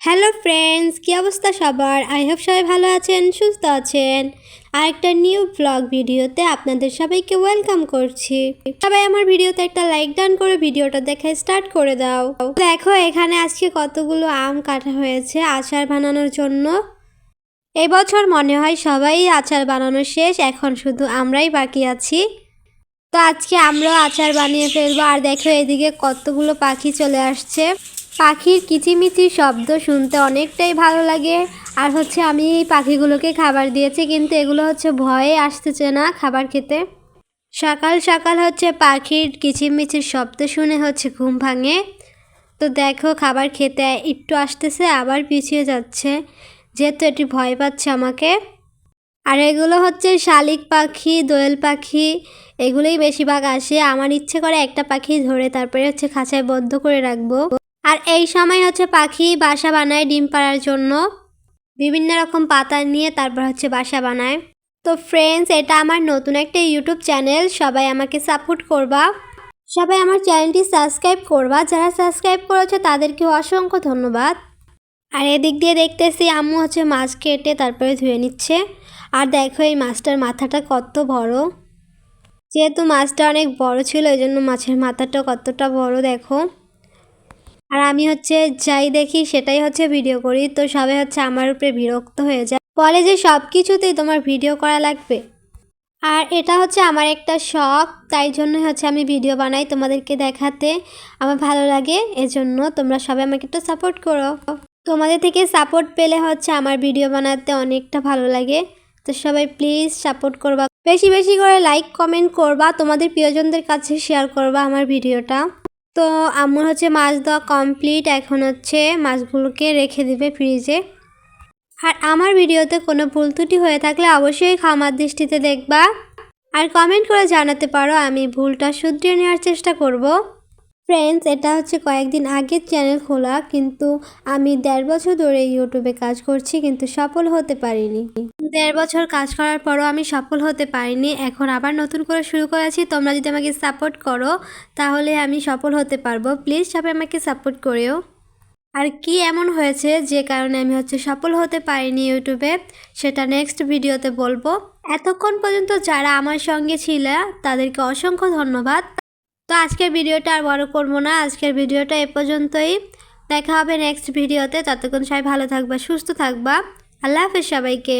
Hello friends, কী অবস্থা সবার? I hope সবাই ভালো আছেন, সুস্থ আছেন। আর একটা নিউ ব্লগ ভিডিওতে আপনাদের সবাইকে ওয়েলকাম করছি। সবাই আমার ভিডিওতে একটা লাইক ডান করে ভিডিওটা দেখে স্টার্ট করে দাও। দেখো এখানে আজকে কতগুলো আম কাটা হয়েছে আচার বানানোর জন্য। এবছর মনে হয় সবাই আচার বানানো শেষ, এখন শুধু আমরাই বাকি আছি। তো আজকে আমরাও আচার বানিয়ে ফেলবো। আর দেখো এদিকে কতগুলো পাখি চলে আসছে। পাখির কিচিমিচি শব্দ শুনতে অনেকটাই ভালো লাগে। আর আমি এই পাখিগুলোকে খাবার দিয়েছি, কিন্তু এগুলো ভয়ে আসতেছে না খাবার খেতে। সকাল সকাল পাখির কিচিমিচির শব্দ শুনে ঘুম ভাঙে। তো দেখো খাবার খেতে একটু আসতেছে, আবার পিছিয়ে যাচ্ছে, যেহেতু এটি ভয় পাচ্ছে আমাকে। আর এগুলো শালিক পাখি, দোয়েল পাখি, এগুলোই বেশিরভাগ আসে। আমার ইচ্ছে করে একটা পাখি ধরে তারপরে খাঁচায় বদ্ধ করে রাখবো। আর এই সময় পাখি বাসা বানায় ডিম পাড়ার জন্য। বিভিন্ন রকম পাতা নিয়ে তারপর বাসা বানায়। তো ফ্রেন্ডস, এটা আমার নতুন একটা ইউটিউব চ্যানেল, সবাই আমাকে সাপোর্ট করবা, সবাই আমার চ্যানেলটি সাবস্ক্রাইব করবা। যারা সাবস্ক্রাইব করেছে তাদেরকে অসংখ্য ধন্যবাদ। আর এদিক দিয়ে দেখতেছি আম্মু মাছ কেটে তারপরে ধুয়ে নিচ্ছে। আর দেখো এই মাছটার মাথাটা কত বড়। যেহেতু মাছটা অনেক বড় ছিল, এই জন্য মাছের মাথাটা কতটা বড় দেখো। আর আমি যাই দেখি সেটাই ভিডিও করি। তো সবাই আমার উপরে বিরক্ত হয়ে যায়, বলে যে সব কিছুতেই তোমার ভিডিও করা লাগবে। আর এটা আমার একটা শখ, তাই জন্য আমি ভিডিও বানাই তোমাদেরকে দেখাতে, আমার ভালো লাগে। এজন্য তোমরা সবাই আমাকে একটু সাপোর্ট করো। তোমাদের থেকে সাপোর্ট পেলে আমার ভিডিও বানাতে অনেকটা ভালো লাগে। তো সবাই প্লিজ সাপোর্ট করবা, বেশি বেশি করে লাইক কমেন্ট করবা, তোমাদের প্রিয়জনদের কাছে শেয়ার করবা আমার ভিডিওটা। তো আমার মাছ দেওয়া কমপ্লিট, এখন মাছগুলোকে রেখে দিবে ফ্রিজে। আর আমার ভিডিওতে কোনো ভুল ত্রুটি হয়ে থাকলে অবশ্যই ক্ষমার দৃষ্টিতে দেখবা। আর কমেন্ট করে জানাতে পারো, আমি ভুলটা শুধরিয়ে নেওয়ার চেষ্টা করব। ফ্রেন্ডস, এটা কয়েকদিন আগের চ্যানেল খোলা, কিন্তু আমি 1.5 বছর ধরে ইউটিউবে কাজ করছি, কিন্তু সফল হতে পারিনি। 1.5 বছর কাজ করার পরও আমি সফল হতে পারিনি। এখন আবার নতুন করে শুরু করেছি। তোমরা যদি আমাকে সাপোর্ট করো তাহলে আমি সফল হতে পারবো। প্লিজ সবাই আমাকে সাপোর্ট করেও। আর কি এমন হয়েছে যে কারণে আমি সফল হতে পারিনি ইউটিউবে, সেটা নেক্সট ভিডিওতে বলবো। এতক্ষণ পর্যন্ত যারা আমার সঙ্গে ছিল তাদেরকে অসংখ্য ধন্যবাদ। তো আজকের ভিডিওটা আর বড় করবো না, আজকের ভিডিওটা এ পর্যন্তই। দেখা হবে নেক্সট ভিডিওতে। ততক্ষণ সবাই ভালো থাকবা, সুস্থ থাকবা। আল্লাহ হাফেজ সবাইকে।